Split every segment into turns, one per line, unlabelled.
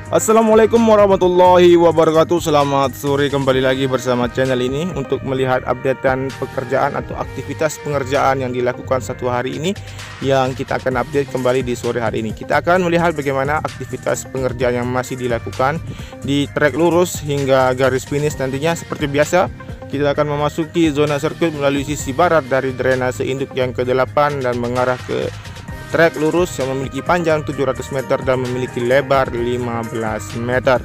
Assalamualaikum warahmatullahi wabarakatuh. Selamat sore, kembali lagi bersama channel ini untuk melihat updatean pekerjaan atau aktivitas pengerjaan yang dilakukan satu hari ini, yang kita akan update kembali di sore hari ini. Kita akan melihat bagaimana aktivitas pengerjaan yang masih dilakukan di trek lurus hingga garis finish. Nantinya seperti biasa kita akan memasuki zona sirkuit melalui sisi barat dari drainase induk yang ke-8 dan mengarah ke trek lurus yang memiliki panjang 700 meter dan memiliki lebar 15 meter.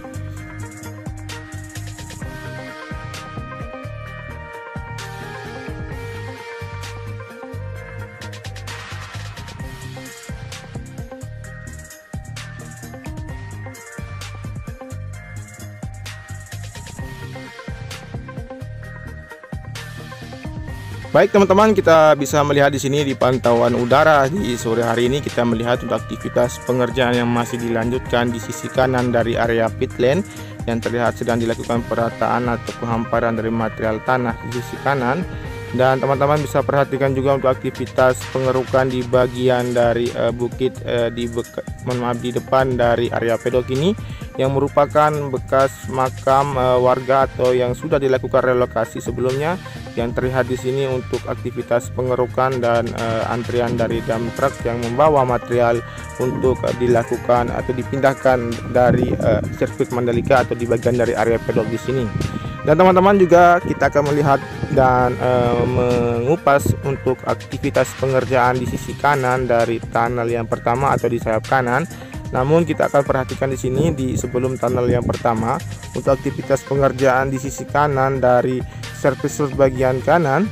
Baik teman-teman, kita bisa melihat di sini di pantauan udara di sore hari ini kita melihat untuk aktivitas pengerjaan yang masih dilanjutkan di sisi kanan dari area pit lane yang terlihat sedang dilakukan perataan atau penghamparan dari material tanah di sisi kanan. Dan teman-teman bisa perhatikan juga untuk aktivitas pengerukan di bagian dari bukit di depan dari area pedok ini, yang merupakan bekas makam warga atau yang sudah dilakukan relokasi sebelumnya, yang terlihat di sini untuk aktivitas pengerukan dan antrian dari dump truck yang membawa material untuk dilakukan atau dipindahkan dari sirkuit Mandalika atau di bagian dari area pedok di sini. Dan teman-teman juga kita akan melihat dan mengupas untuk aktivitas pengerjaan di sisi kanan dari tunnel yang pertama atau di sayap kanan. Namun kita akan perhatikan di sini di sebelum tunnel yang pertama untuk aktivitas pengerjaan di sisi kanan dari service bagian kanan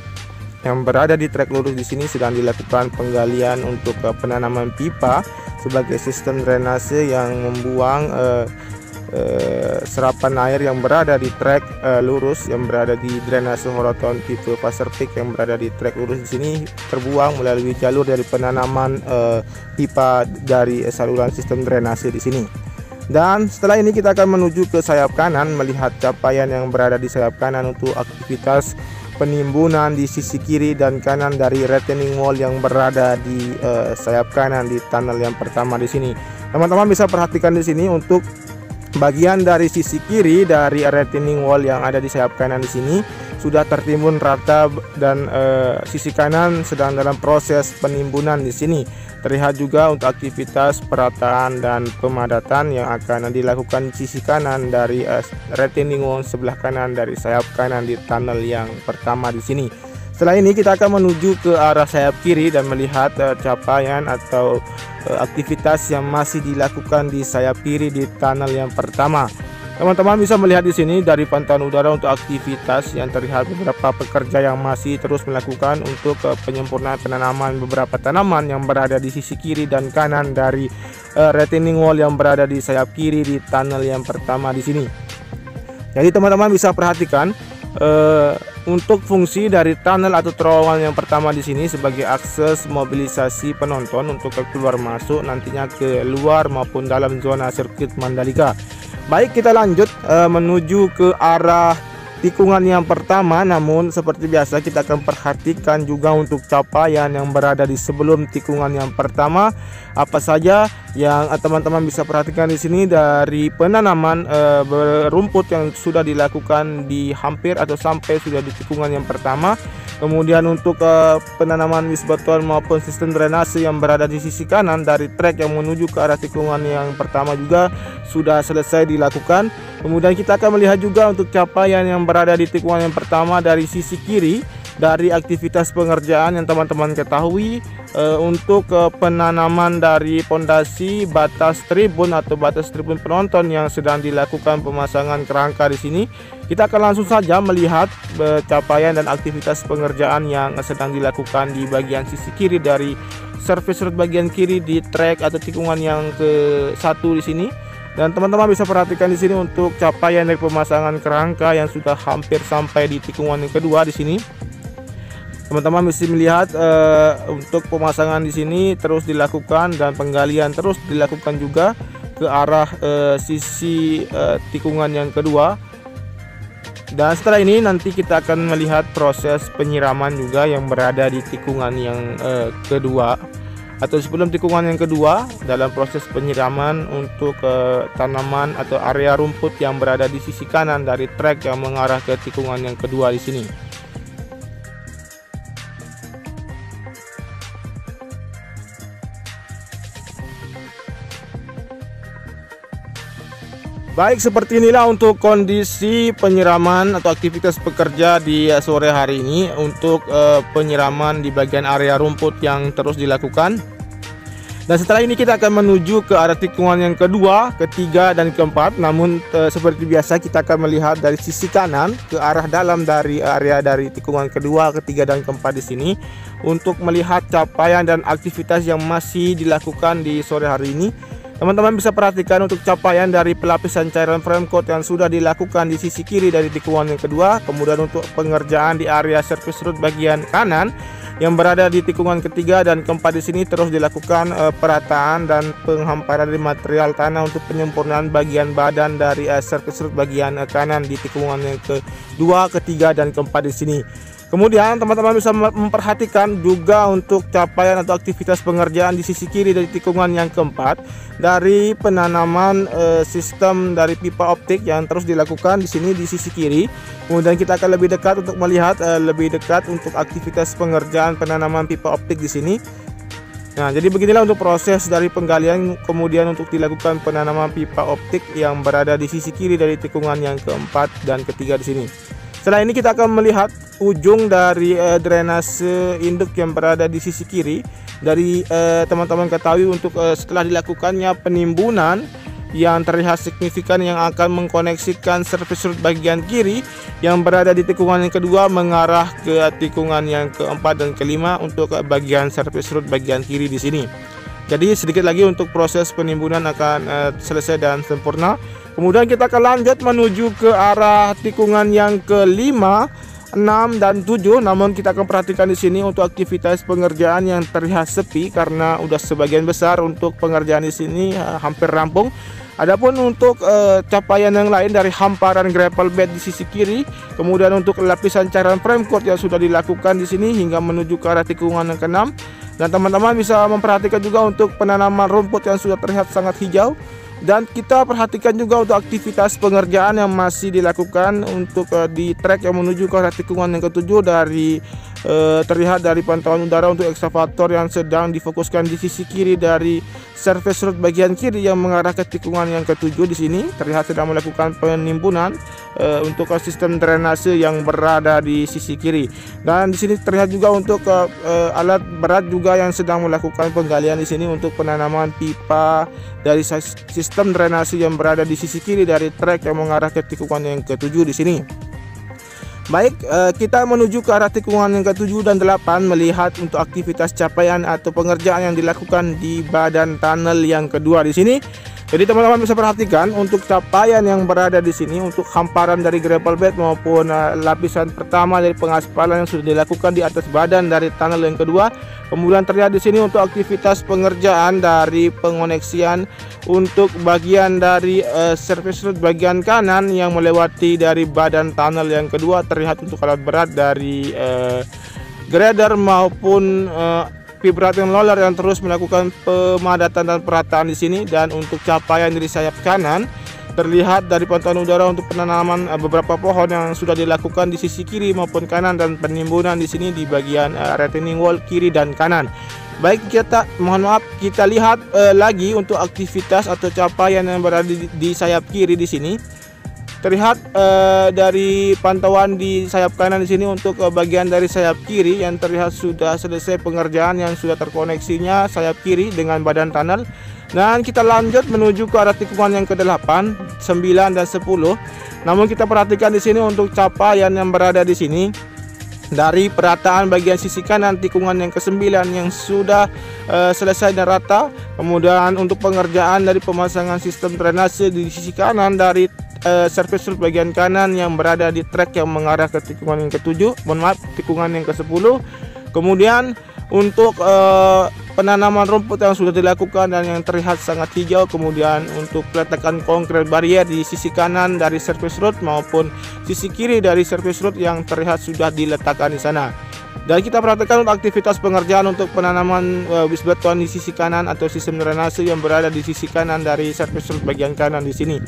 yang berada di trek lurus di sini sedang dilakukan penggalian untuk penanaman pipa sebagai sistem drainase yang membuang serapan air yang berada di trek lurus yang berada di drainase horizontal tipe Pasir Peak yang berada di trek lurus di sini terbuang melalui jalur dari penanaman pipa dari saluran sistem drainase di sini. Dan setelah ini kita akan menuju ke sayap kanan melihat capaian yang berada di sayap kanan untuk aktivitas penimbunan di sisi kiri dan kanan dari retaining wall yang berada di sayap kanan di tunnel yang pertama di sini. Teman-teman bisa perhatikan di sini untuk bagian dari sisi kiri dari retaining wall yang ada di sayap kanan di sini sudah tertimbun rata dan sisi kanan sedang dalam proses penimbunan di sini. Terlihat juga untuk aktivitas perataan dan pemadatan yang akan dilakukan di sisi kanan dari retaining wall sebelah kanan dari sayap kanan di tunnel yang pertama di sini. Setelah ini kita akan menuju ke arah sayap kiri dan melihat capaian atau aktivitas yang masih dilakukan di sayap kiri di tunnel yang pertama. Teman-teman bisa melihat di sini dari pantauan udara untuk aktivitas yang terlihat beberapa pekerja yang masih terus melakukan untuk penyempurnaan penanaman beberapa tanaman yang berada di sisi kiri dan kanan dari retaining wall yang berada di sayap kiri di tunnel yang pertama di sini. Jadi teman-teman bisa perhatikan untuk fungsi dari tunnel atau terowongan yang pertama di sini sebagai akses mobilisasi penonton untuk keluar masuk nantinya ke luar maupun dalam zona sirkuit Mandalika. Baik, kita lanjut menuju ke arah tikungan yang pertama. Namun seperti biasa kita akan perhatikan juga untuk capaian yang berada di sebelum tikungan yang pertama apa saja yang teman-teman bisa perhatikan di sini dari penanaman rumput yang sudah dilakukan di hampir atau sampai sudah di tikungan yang pertama. Kemudian untuk penanaman wisbeton maupun sistem drainase yang berada di sisi kanan dari trek yang menuju ke arah tikungan yang pertama juga sudah selesai dilakukan. Kemudian kita akan melihat juga untuk capaian yang berada di tikungan yang pertama dari sisi kiri dari aktivitas pengerjaan yang teman-teman ketahui untuk penanaman dari pondasi batas tribun atau batas tribun penonton yang sedang dilakukan pemasangan kerangka di sini. Kita akan langsung saja melihat capaian dan aktivitas pengerjaan yang sedang dilakukan di bagian sisi kiri dari service road bagian kiri di trek atau tikungan yang ke-1 di sini. Dan teman-teman bisa perhatikan di sini untuk capaian dari pemasangan kerangka yang sudah hampir sampai di tikungan yang kedua di sini. Teman-teman bisa melihat untuk pemasangan di sini terus dilakukan dan penggalian terus dilakukan juga ke arah sisi tikungan yang kedua. Dan setelah ini nanti kita akan melihat proses penyiraman juga yang berada di tikungan yang kedua, atau sebelum tikungan yang kedua, dalam proses penyiraman untuk tanaman atau area rumput yang berada di sisi kanan dari trek yang mengarah ke tikungan yang kedua di sini. Baik, seperti inilah untuk kondisi penyiraman atau aktivitas pekerja di sore hari ini untuk penyiraman di bagian area rumput yang terus dilakukan. Dan setelah ini kita akan menuju ke arah tikungan yang kedua, ketiga, dan keempat. Namun seperti biasa kita akan melihat dari sisi kanan ke arah dalam dari area dari tikungan kedua, ketiga, dan keempat di sini untuk melihat capaian dan aktivitas yang masih dilakukan di sore hari ini. Teman-teman bisa perhatikan untuk capaian dari pelapisan cairan frame coat yang sudah dilakukan di sisi kiri dari tikungan yang kedua. Kemudian untuk pengerjaan di area surface root bagian kanan yang berada di tikungan ketiga dan keempat di sini terus dilakukan perataan dan penghamparan dari material tanah untuk penyempurnaan bagian badan dari surface root bagian kanan di tikungan yang kedua, ketiga, dan keempat di sini. Kemudian teman-teman bisa memperhatikan juga untuk capaian atau aktivitas pengerjaan di sisi kiri dari tikungan yang keempat dari penanaman sistem dari pipa optik yang terus dilakukan di sini di sisi kiri. Kemudian kita akan lebih dekat untuk melihat lebih dekat untuk aktivitas pengerjaan penanaman pipa optik di sini. Nah, jadi beginilah untuk proses dari penggalian kemudian untuk dilakukan penanaman pipa optik yang berada di sisi kiri dari tikungan yang keempat dan ketiga di sini. Setelah ini kita akan melihat ujung dari drainase induk yang berada di sisi kiri. Dari teman-teman ketahui untuk setelah dilakukannya penimbunan yang terlihat signifikan yang akan mengkoneksikan surface root bagian kiri yang berada di tikungan yang kedua mengarah ke tikungan yang keempat dan kelima untuk bagian surface root bagian kiri di sini. Jadi sedikit lagi untuk proses penimbunan akan selesai dan sempurna. Kemudian kita akan lanjut menuju ke arah tikungan yang kelima, 6, dan 7. Namun kita akan perhatikan di sini untuk aktivitas pengerjaan yang terlihat sepi karena udah sebagian besar untuk pengerjaan di sini hampir rampung. Adapun untuk capaian yang lain dari hamparan gravel bed di sisi kiri, kemudian untuk lapisan cairan frame coat yang sudah dilakukan di sini hingga menuju ke arah tikungan yang ke-6. Dan teman-teman bisa memperhatikan juga untuk penanaman rumput yang sudah terlihat sangat hijau. Dan kita perhatikan juga untuk aktivitas pengerjaan yang masih dilakukan untuk di trek yang menuju ke arah tikungan yang ke-7 dari terlihat dari pantauan udara untuk ekskavator yang sedang difokuskan di sisi kiri dari surface root bagian kiri yang mengarah ke tikungan yang ke-7 di sini terlihat sedang melakukan penimbunan untuk sistem drainase yang berada di sisi kiri. Dan di sini terlihat juga untuk alat berat juga yang sedang melakukan penggalian di sini untuk penanaman pipa dari sistem drainase yang berada di sisi kiri dari trek yang mengarah ke tikungan yang ke-7 di sini. Baik, kita menuju ke arah tikungan yang ke-7 dan 8 melihat untuk aktivitas capaian atau pengerjaan yang dilakukan di badan tunnel yang kedua di sini. Jadi teman-teman bisa perhatikan untuk capaian yang berada di sini untuk hamparan dari gravel bed maupun lapisan pertama dari pengaspalan yang sudah dilakukan di atas badan dari tunnel yang kedua. Kemudian terlihat di sini untuk aktivitas pengerjaan dari pengoneksian untuk bagian dari surface root bagian kanan yang melewati dari badan tunnel yang kedua. Terlihat untuk alat berat dari grader maupun vibrating roller yang terus melakukan pemadatan dan perataan di sini. Dan untuk capaian dari sayap kanan terlihat dari pantauan udara untuk penanaman beberapa pohon yang sudah dilakukan di sisi kiri maupun kanan dan penimbunan di sini di bagian retaining wall kiri dan kanan. Baik, kita lihat lagi untuk aktivitas atau capaian yang berada di sayap kiri di sini. Terlihat dari pantauan di sayap kanan di sini untuk bagian dari sayap kiri yang terlihat sudah selesai pengerjaan yang sudah terkoneksinya sayap kiri dengan badan tunnel. Dan kita lanjut menuju ke arah tikungan yang ke-8, 9, dan 10. Namun kita perhatikan di sini untuk capaian yang berada di sini dari perataan bagian sisi kanan tikungan yang ke-9 yang sudah selesai dan rata. Kemudian untuk pengerjaan dari pemasangan sistem drainase di sisi kanan dari surface root bagian kanan yang berada di trek yang mengarah ke tikungan yang ke-7, tikungan yang ke-10. Kemudian untuk penanaman rumput yang sudah dilakukan dan yang terlihat sangat hijau. Kemudian untuk peletakan konkret barrier di sisi kanan dari surface root maupun sisi kiri dari surface root yang terlihat sudah diletakkan di sana. Dan kita perhatikan untuk aktivitas pengerjaan untuk penanaman bus beton di sisi kanan atau sistem drainase yang berada di sisi kanan dari surface root bagian kanan di sini.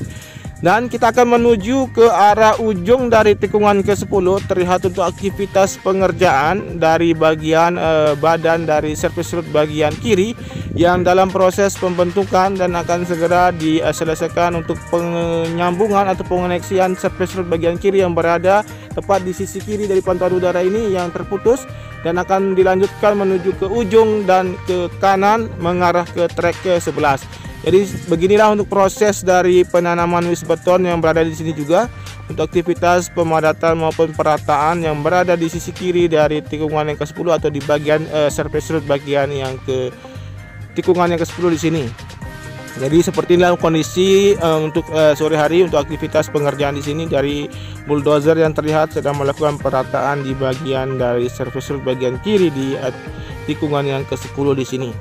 Dan kita akan menuju ke arah ujung dari tikungan ke-10. Terlihat untuk aktivitas pengerjaan dari bagian badan dari surface root bagian kiri yang dalam proses pembentukan dan akan segera diselesaikan untuk penyambungan atau pengoneksian surface root bagian kiri yang berada tepat di sisi kiri dari pantauan udara ini yang terputus, dan akan dilanjutkan menuju ke ujung dan ke kanan mengarah ke trek ke-11. Jadi beginilah untuk proses dari penanaman wis beton yang berada di sini juga untuk aktivitas pemadatan maupun perataan yang berada di sisi kiri dari tikungan yang ke-10 atau di bagian surface root bagian yang ke tikungan yang ke-10 di sini. Jadi seperti inilah kondisi untuk sore hari untuk aktivitas pengerjaan di sini dari bulldozer yang terlihat sedang melakukan perataan di bagian dari surface root bagian kiri di tikungan yang ke-10 di sini.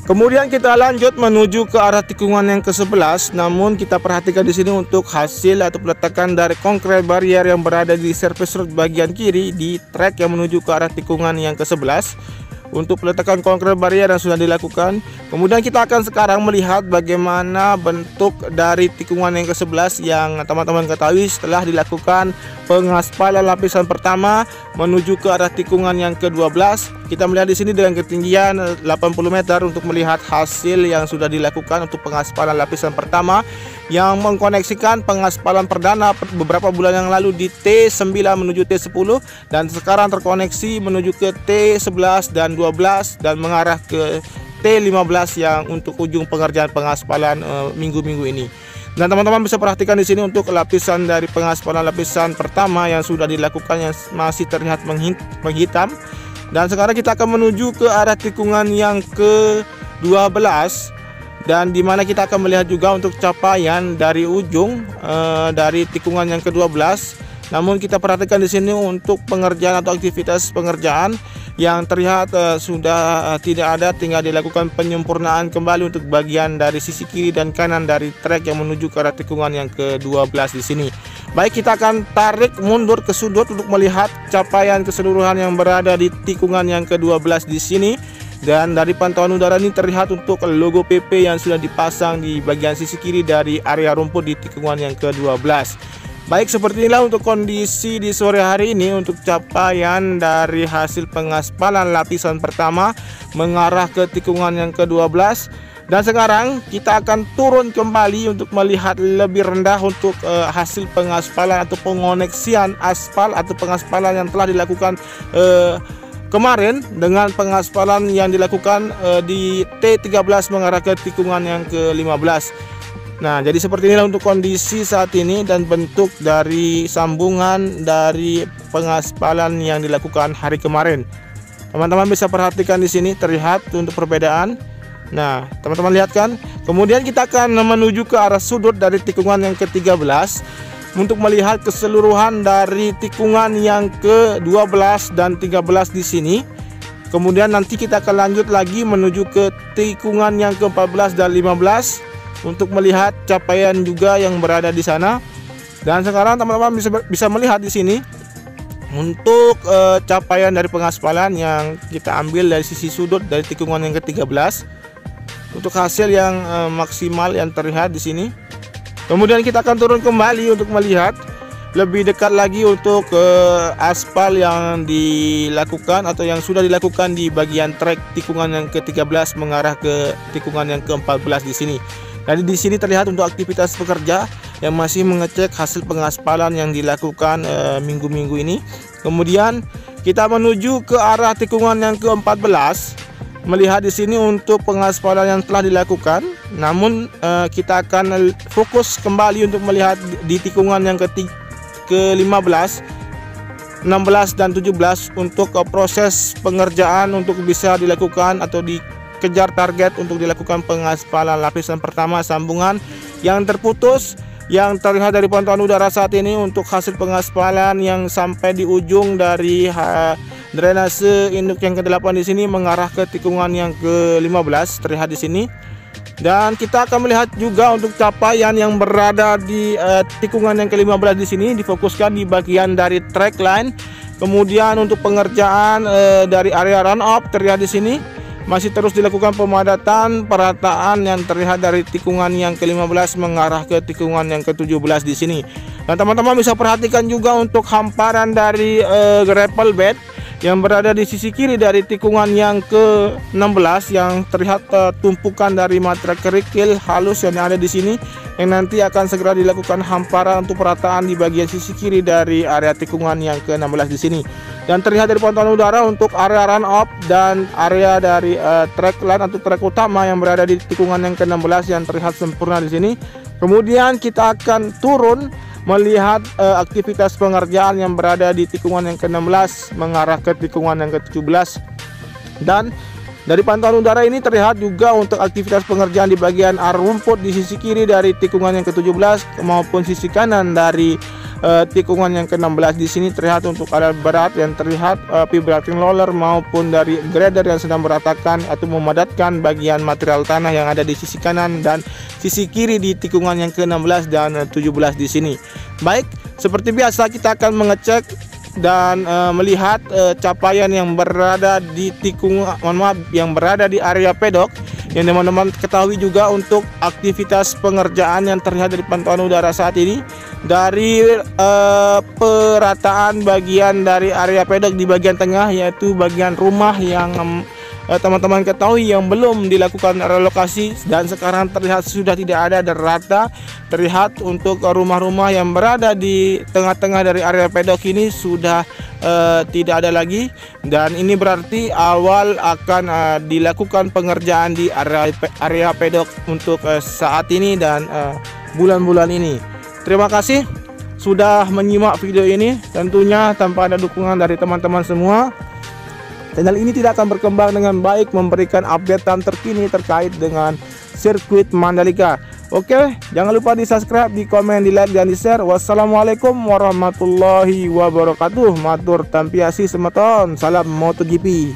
Kemudian kita lanjut menuju ke arah tikungan yang ke-11. Namun kita perhatikan di sini untuk hasil atau peletakan dari konkret barrier yang berada di surface root bagian kiri di trek yang menuju ke arah tikungan yang ke-11. Untuk peletakan konkret barrier yang sudah dilakukan. Kemudian kita akan sekarang melihat bagaimana bentuk dari tikungan yang ke-11 yang teman-teman ketahui setelah dilakukan pengaspalan lapisan pertama menuju ke arah tikungan yang ke-12. Kita melihat di sini dengan ketinggian 80 meter untuk melihat hasil yang sudah dilakukan untuk pengaspalan lapisan pertama yang mengkoneksikan pengaspalan perdana beberapa bulan yang lalu di T9 menuju T10 dan sekarang terkoneksi menuju ke T11 dan 12 dan mengarah ke T15 yang untuk ujung pengerjaan pengaspalan minggu-minggu ini. Dan teman-teman bisa perhatikan di sini untuk lapisan dari pengaspalan lapisan pertama yang sudah dilakukan yang masih terlihat menghitam. Dan sekarang kita akan menuju ke arah tikungan yang ke-12 dan dimana kita akan melihat juga untuk capaian dari ujung dari tikungan yang ke-12. Namun kita perhatikan di sini untuk pengerjaan atau aktivitas pengerjaan yang terlihat sudah tidak ada, tinggal dilakukan penyempurnaan kembali untuk bagian dari sisi kiri dan kanan dari trek yang menuju ke arah tikungan yang ke-12 di sini. Baik, kita akan tarik mundur ke sudut untuk melihat capaian keseluruhan yang berada di tikungan yang ke-12 di sini. Dan dari pantauan udara ini terlihat untuk logo PP yang sudah dipasang di bagian sisi kiri dari area rumput di tikungan yang ke-12. Baik, seperti inilah untuk kondisi di sore hari ini untuk capaian dari hasil pengaspalan lapisan pertama mengarah ke tikungan yang ke-12. Dan sekarang kita akan turun kembali untuk melihat lebih rendah untuk hasil pengaspalan atau pengoneksian aspal atau pengaspalan yang telah dilakukan kemarin dengan pengaspalan yang dilakukan di T13 mengarah ke tikungan yang ke-15. Nah, jadi seperti inilah untuk kondisi saat ini dan bentuk dari sambungan dari pengaspalan yang dilakukan hari kemarin. Teman-teman bisa perhatikan di sini terlihat untuk perbedaan. Nah, teman-teman lihat kan? Kemudian kita akan menuju ke arah sudut dari tikungan yang ke-13 untuk melihat keseluruhan dari tikungan yang ke-12 dan 13 di sini. Kemudian nanti kita akan lanjut lagi menuju ke tikungan yang ke-14 dan 15 untuk melihat capaian juga yang berada di sana. Dan sekarang teman-teman bisa melihat di sini Untuk capaian dari pengaspalan yang kita ambil dari sisi sudut dari tikungan yang ke-13, untuk hasil yang maksimal yang terlihat di sini. Kemudian kita akan turun kembali untuk melihat lebih dekat lagi untuk aspal yang dilakukan atau yang sudah dilakukan di bagian trek tikungan yang ke-13 mengarah ke tikungan yang ke-14 di sini. Jadi di sini terlihat untuk aktivitas pekerja yang masih mengecek hasil pengaspalan yang dilakukan minggu-minggu ini. Kemudian kita menuju ke arah tikungan yang ke-14, melihat di sini untuk pengaspalan yang telah dilakukan. Namun kita akan fokus kembali untuk melihat di tikungan yang ke-15, 16 dan 17 untuk proses pengerjaan untuk bisa dilakukan atau dikejar target untuk dilakukan pengaspalan lapisan pertama sambungan yang terputus yang terlihat dari pantauan udara saat ini untuk hasil pengaspalan yang sampai di ujung dari drainase induk yang ke-8 di sini mengarah ke tikungan yang ke-15 terlihat di sini. Dan kita akan melihat juga untuk capaian yang berada di tikungan yang ke-15 di sini difokuskan di bagian dari track line. Kemudian untuk pengerjaan dari area run up terlihat di sini masih terus dilakukan pemadatan perataan yang terlihat dari tikungan yang ke-15 mengarah ke tikungan yang ke-17 di sini. Dan teman-teman bisa perhatikan juga untuk hamparan dari gravel bed yang berada di sisi kiri dari tikungan yang ke-16 yang terlihat tumpukan dari material kerikil halus yang ada di sini yang nanti akan segera dilakukan hamparan untuk perataan di bagian sisi kiri dari area tikungan yang ke-16 di sini. Dan terlihat dari pantauan udara untuk area run up dan area dari track line atau track utama yang berada di tikungan yang ke-16 yang terlihat sempurna di sini. Kemudian kita akan turun melihat aktivitas pengerjaan yang berada di tikungan yang ke-16 mengarah ke tikungan yang ke-17. Dan dari pantauan udara ini terlihat juga untuk aktivitas pengerjaan di bagian area rumput di sisi kiri dari tikungan yang ke-17 maupun sisi kanan dari tikungan yang ke-16 di sini terlihat untuk alat berat yang terlihat vibrating roller maupun dari grader yang sedang meratakan atau memadatkan bagian material tanah yang ada di sisi kanan dan sisi kiri di tikungan yang ke-16 dan 17 di sini. Baik, seperti biasa kita akan mengecek dan melihat capaian yang berada di yang berada di area pedok. Yang teman-teman ketahui juga untuk aktivitas pengerjaan yang terlihat dari pantauan udara saat ini dari perataan bagian dari area pedok di bagian tengah, yaitu bagian rumah yang teman-teman ketahui yang belum dilakukan relokasi dan sekarang terlihat sudah tidak ada dan rata. Terlihat untuk rumah-rumah yang berada di tengah-tengah dari area pedok ini sudah tidak ada lagi, dan ini berarti awal akan dilakukan pengerjaan di area pedok untuk saat ini dan bulan-bulan ini. Terima kasih sudah menyimak video ini. Tentunya tanpa ada dukungan dari teman-teman semua, channel ini tidak akan berkembang dengan baik memberikan updatean terkini terkait dengan sirkuit Mandalika. Oke, jangan lupa di subscribe, di komen, di like, dan di share. Wassalamualaikum warahmatullahi wabarakatuh. Matur tampiasi semeton. Salam MotoGP.